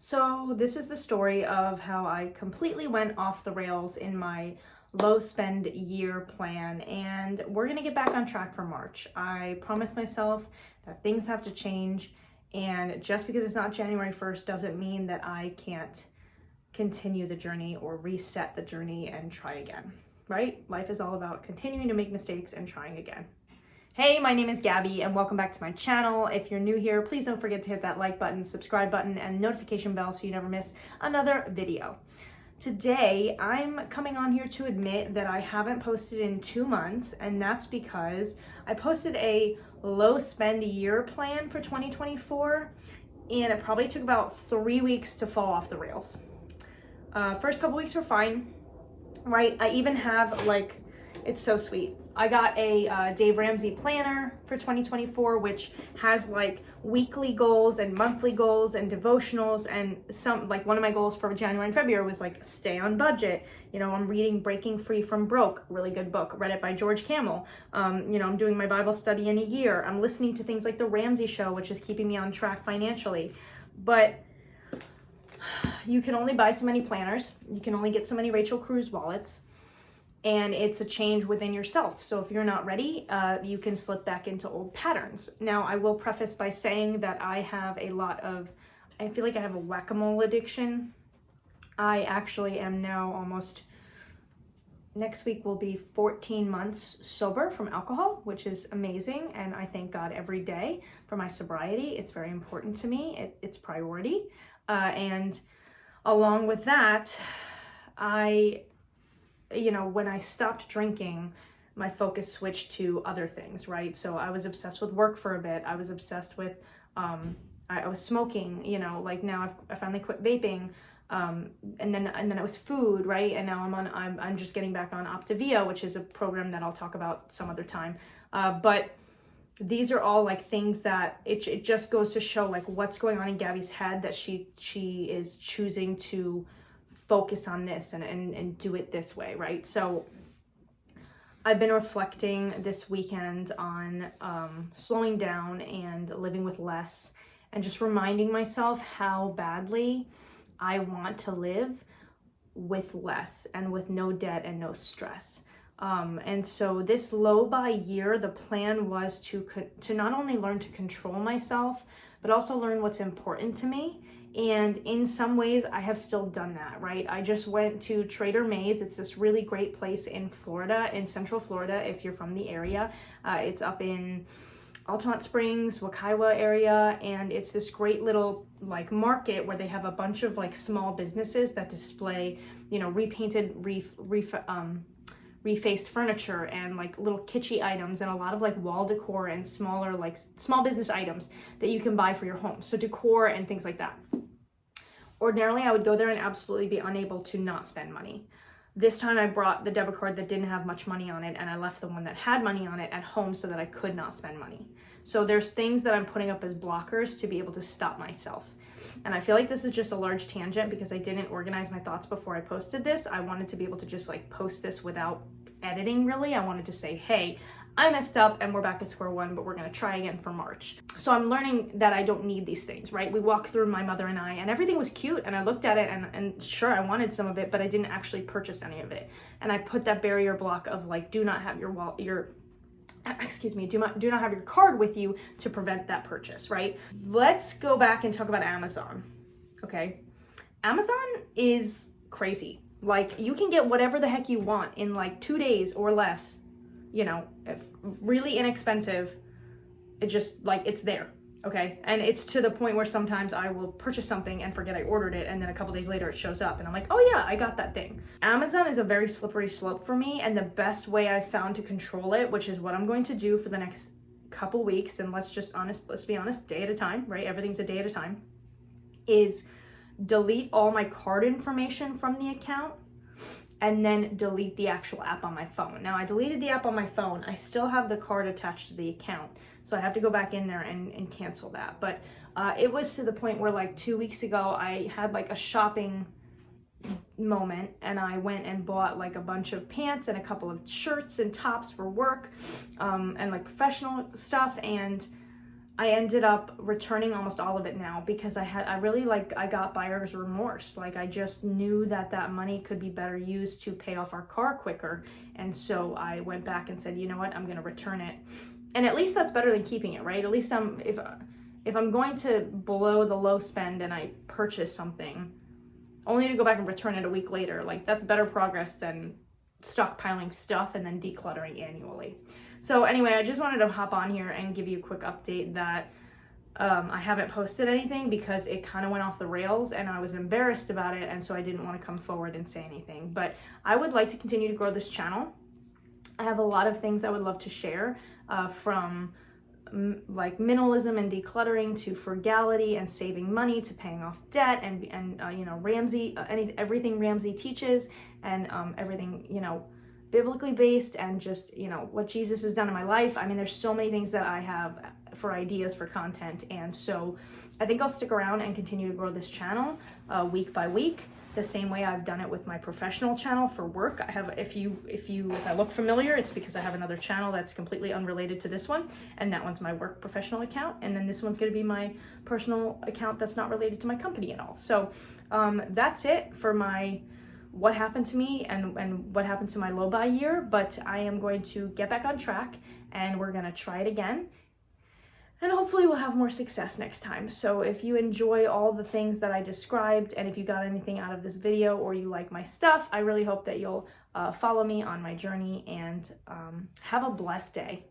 So this is the story of how I completely went off the rails in my low spend year plan, and we're gonna get back on track for March. I promised myself that things have to change, and just because it's not January 1st doesn't mean that I can't continue the journey or reset the journey and try again, right? Life is all about continuing to make mistakes and trying again. Hey, my name is Gabby and welcome back to my channel. If you're new here, please don't forget to hit that like button, subscribe button, and notification bell so you never miss another video. Today, I'm coming on here to admit that I haven't posted in 2 months, and that's because I posted a low spend year plan for 2024, and it probably took about 3 weeks to fall off the rails. First couple weeks were fine, right? I even have it's so sweet. I got a Dave Ramsey planner for 2024, which has weekly goals and monthly goals and devotionals, and one of my goals for January and February was stay on budget. I'm reading Breaking Free from Broke, really good book, read it by George Camel. I'm doing my Bible study in a year. I'm listening to things like The Ramsey Show, which is keeping me on track financially. But you can only buy so many planners. You can only get so many Rachel Cruz wallets. And it's a change within yourself. So if you're not ready, you can slip back into old patterns. Now, I will preface by saying that I feel like I have a whack-a-mole addiction. I actually am now next week will be 14 months sober from alcohol, which is amazing. And I thank God every day for my sobriety. It's very important to me. It's priority. And along with that, when I stopped drinking, my focus switched to other things, right? So I was obsessed with work for a bit. I was obsessed with, I was smoking, now I finally quit vaping. And then it was food, right? And now I'm just getting back on Optavia, which is a program that I'll talk about some other time. But these are all things that it just goes to show what's going on in Gabby's head, that she is choosing to focus on this and do it this way, right? So I've been reflecting this weekend on slowing down and living with less, and just reminding myself how badly I want to live with less and with no debt and no stress. And so this low buy year, the plan was to not only learn to control myself, but also learn what's important to me. And in some ways, I have still done that, right? I just went to Trader Mays. It's this really great place in Florida, in Central Florida, if you're from the area. It's up in Altamont Springs, Wekiwa area, and it's this great little market where they have a bunch of small businesses that display, repainted, refaced furniture and little kitschy items, and a lot of wall decor and smaller small business items that you can buy for your home. So decor and things like that. Ordinarily, I would go there and absolutely be unable to not spend money. This time I brought the debit card that didn't have much money on it, and I left the one that had money on it at home so that I could not spend money. So there's things that I'm putting up as blockers to be able to stop myself. And I feel like this is just a large tangent because I didn't organize my thoughts before I posted this. I wanted to be able to just post this without editing, really. I wanted to say, hey, I messed up and we're back at square one, but we're going to try again for March. So I'm learning that I don't need these things, right? We walked through, my mother and I, and everything was cute, and I looked at it and sure, I wanted some of it, but I didn't actually purchase any of it. And I put that barrier block of do not have do not have your card with you to prevent that purchase, right? Let's go back and talk about Amazon. Okay. Amazon is crazy. You can get whatever the heck you want in 2 days or less, if really inexpensive. It just it's there. Okay. And it's to the point where sometimes I will purchase something and forget I ordered it, and then a couple days later it shows up and I'm like, oh yeah, I got that thing. Amazon is a very slippery slope for me, and the best way I've found to control it, which is what I'm going to do for the next couple weeks, and let's be honest, day at a time, right? Everything's a day at a time, is delete all my card information from the account and then delete the actual app on my phone. Now, I deleted the app on my phone. I still have the card attached to the account, so I have to go back in there and cancel that. But it was to the point where 2 weeks ago, I had a shopping moment, and I went and bought a bunch of pants and a couple of shirts and tops for work, and professional stuff, and I ended up returning almost all of it now because I got buyer's remorse. Like, I just knew that that money could be better used to pay off our car quicker. And so I went back and said, you know what, I'm going to return it. And at least that's better than keeping it, right? At least if I'm going to blow the low spend and I purchase something only to go back and return it a week later, like, that's better progress than stockpiling stuff and then decluttering annually. So anyway, I just wanted to hop on here and give you a quick update that I haven't posted anything because it kind of went off the rails and I was embarrassed about it, and so I didn't want to come forward and say anything. But I would like to continue to grow this channel. I have a lot of things I would love to share, from like minimalism and decluttering to frugality and saving money to paying off debt and you know, Ramsey, everything Ramsey teaches, and everything, you know, biblically based, and just, you know, what Jesus has done in my life. I mean, there's so many things that I have for ideas for content, and so I think I'll stick around and continue to grow this channel week by week, the same way I've done it with my professional channel for work. I have, if I look familiar, it's because I have another channel that's completely unrelated to this one, and that one's my work professional account, and then this one's going to be my personal account that's not related to my company at all. So that's it for my what happened to me and what happened to my low buy year. But I am going to get back on track, and we're going to try it again, and hopefully we'll have more success next time. So if you enjoy all the things that I described, and if you got anything out of this video or you like my stuff, I really hope that you'll follow me on my journey, and have a blessed day.